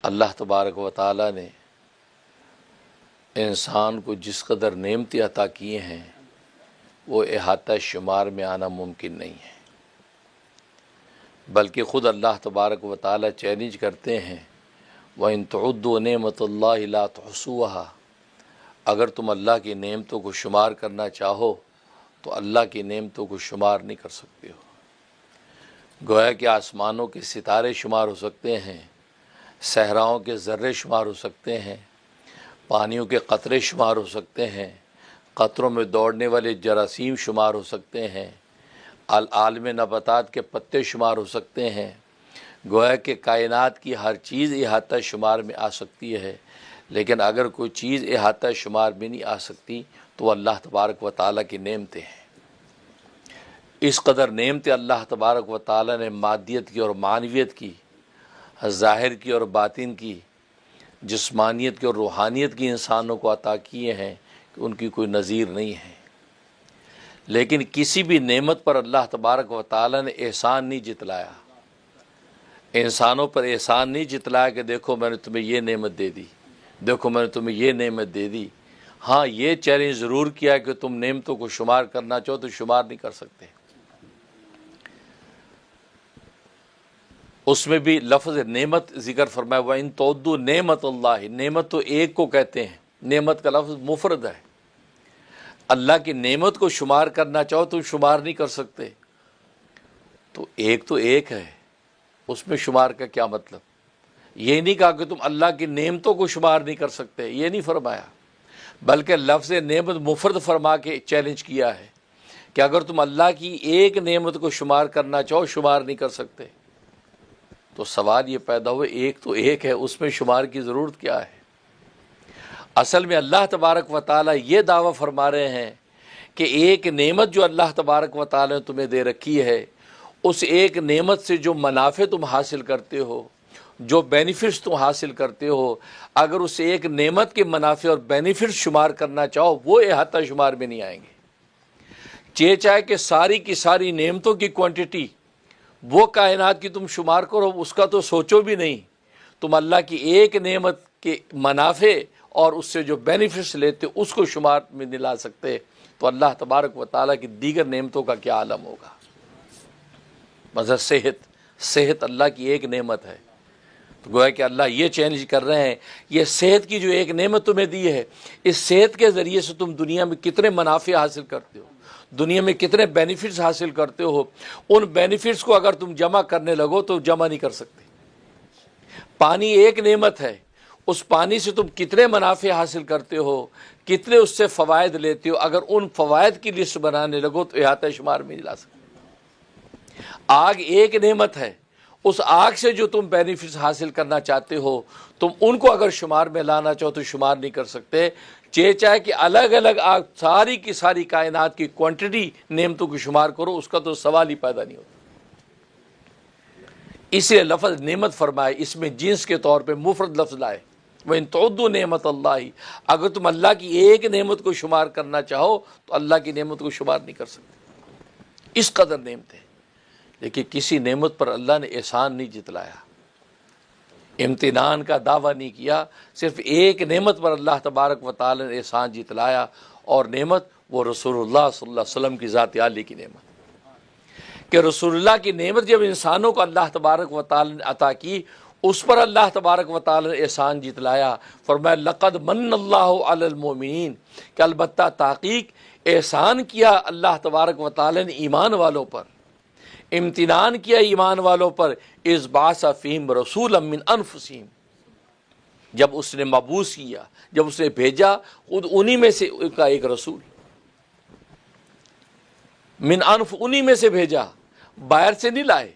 اللہ تبارک و تعالیٰ نے انسان کو جس قدر نعمتیں عطا کیے ہیں وہ احاطہ شمار میں آنا ممکن نہیں ہے، بلکہ خود اللہ تبارک و تعالیٰ چیلنج کرتے ہیں وَإِن تَعُدُّوا نِعْمَةَ اللَّهِ لَا تُحْصُوهَا، اگر تم اللہ کی نعمتوں کو شمار کرنا چاہو تو اللہ کی نعمتوں کو شمار نہیں کر سکتے ہو۔ گویا کہ آسمانوں کے ستارے شمار ہو سکتے ہیں، صحراؤں کے ذرے شمار ہو سکتے ہیں، پانیوں کے قطرے شمار ہو سکتے ہیں، قطروں میں دوڑنے والے جراثیم شمار ہو سکتے ہیں، عالم نباتات کے پتے شمار ہو سکتے ہیں۔ گویا کہ کائنات کی ہر چیز احاطہ شمار میں آ سکتی ہے، لیکن اگر کوئی چیز احاطہ شمار میں نہیں آ سکتی تو اللہ تبارک و تعالیٰ کی نعمتیں ہیں۔ اس قدر نعمتیں اللہ تبارک و تعالیٰ نے مادیت کی اور معنویت کی، ظاہر کی اور باطن کی، جسمانیت کی اور روحانیت کی انسانوں کو عطا کیے ہیں کہ ان کی کوئی نظیر نہیں ہے۔ لیکن کسی بھی نعمت پر اللہ تبارک و تعالیٰ نے احسان نہیں جتلایا، انسانوں پر احسان نہیں جتلایا کہ دیکھو میں نے تمہیں یہ نعمت دے دی، دیکھو میں نے تمہیں یہ نعمت دے دی۔ ہاں یہ چیلنج ضرور کیا کہ تم نعمتوں کو شمار کرنا چاہو تو شمار نہیں کر سکتے۔ اس میں بھی لفظ نعمت ذکر فرمایا وَإِن تَعُدُّوا نِعْمَةَ اللَّهِ، نعمت تو ایک کو کہتے ہیں، نعمت کا لفظ مفرد ہے۔ اللہ کی نعمت کو شمار کرنا چاہو تم شمار نہیں کر سکتے، تو ایک ہے، اس میں شمار کا کیا مطلب؟ یہ نہیں کہا کہ تم اللہ کی نعمتوں کو شمار نہیں کر سکتے، یہ نہیں فرمایا، بلکہ لفظ نعمت مفرد فرما کے چیلنج کیا ہے کہ اگر تم اللہ کی ایک نعمت کو شمار کرنا چاہو شمار نہیں کر سکتے، تو سوال یہ پیدا ہوا ایک ہے، اس میں شمار کی ضرورت کیا ہے؟ اصل میں اللہ تبارک و تعالیٰ یہ دعویٰ فرما رہے ہیں کہ ایک نعمت جو اللہ تبارک و تعالیٰ نے تمہیں دے رکھی ہے، اس ایک نعمت سے جو منافع تم حاصل کرتے ہو، جو بینیفٹس تم حاصل کرتے ہو، اگر اس ایک نعمت کے منافع اور بینیفٹس شمار کرنا چاہو وہ احاطہ شمار میں نہیں آئیں گے۔ چاہے کہ ساری کی ساری نعمتوں کی کوانٹٹی وہ کائنات کی تم شمار کرو، اس کا تو سوچو بھی نہیں، تم اللہ کی ایک نعمت کے منافع اور اس سے جو بینیفٹس لیتے اس کو شمار میں نہیں لا سکتے، تو اللہ تبارک و تعالیٰ کی دیگر نعمتوں کا کیا عالم ہوگا؟ مثلا صحت اللہ کی ایک نعمت ہے، تو گویا کہ اللہ یہ چیلنج کر رہے ہیں یہ صحت کی جو ایک نعمت تمہیں دی ہے، اس صحت کے ذریعے سے تم دنیا میں کتنے منافع حاصل کرتے ہو، دنیا میں کتنے بینیفٹس حاصل کرتے ہو، ان بینیفٹس کو اگر تم جمع کرنے لگو تو جمع نہیں کر سکتے۔ پانی ایک نعمت ہے، اس پانی سے تم کتنے منافع حاصل کرتے ہو، کتنے اس سے فوائد لیتے ہو، اگر ان فوائد کی لسٹ بنانے لگو تو احاطہ شمار میں نہیں لا سکتے۔ آگ ایک نعمت ہے، اس آگ سے جو تم بینیفٹس حاصل کرنا چاہتے ہو تم ان کو اگر شمار میں لانا چاہو تو شمار نہیں کر سکتے۔ چاہے کہ الگ الگ آگ ساری کی ساری کائنات کی کوانٹٹی نعمتوں کو شمار کرو، اس کا تو سوال ہی پیدا نہیں ہوتا۔ اس لیے لفظ نعمت فرمائے، اس میں جنس کے طور پہ مفرد لفظ لائے وَإِن تَعُدُّوا نِعْمَةَ اللَّهِ، اگر تم اللہ کی ایک نعمت کو شمار کرنا چاہو تو اللہ کی نعمت کو شمار نہیں کر سکتے، اس قدر نعمتیں۔ لیکن کسی نعمت پر اللہ نے احسان نہیں جتلایا، امتنان کا دعویٰ نہیں کیا، صرف ایک نعمت پر اللہ تبارک و تعالی نے احسان جتلایا، اور نعمت وہ رسول اللہ صلی اللہ علیہ وسلم کی ذات عالی کی نعمت، کہ رسول اللہ کی نعمت جب انسانوں کو اللہ تبارک و تعالی نے عطا کی، اس پر اللہ تبارک و تعالی نے احسان جتلایا۔ فرمایا لقد من اللہ علی المؤمنین، کہ البتہ تحقیق احسان کیا اللہ تبارک و تعالی نے ایمان والوں پر، امتنان کیا ایمان والوں پر، اذ بعث فیہم رسولا من انفسہم، جب اس نے مبعوث کیا، جب اس نے بھیجا خود انہی میں سے کا ایک رسول، من انف، انہی میں سے بھیجا، باہر سے نہیں لائے،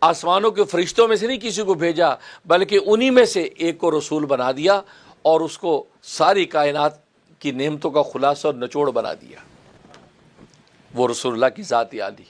آسمانوں کے فرشتوں میں سے نہیں کسی کو بھیجا، بلکہ انہی میں سے ایک کو رسول بنا دیا اور اس کو ساری کائنات کی نعمتوں کا خلاصہ اور نچوڑ بنا دیا، وہ رسول اللہ کی ذات عالی۔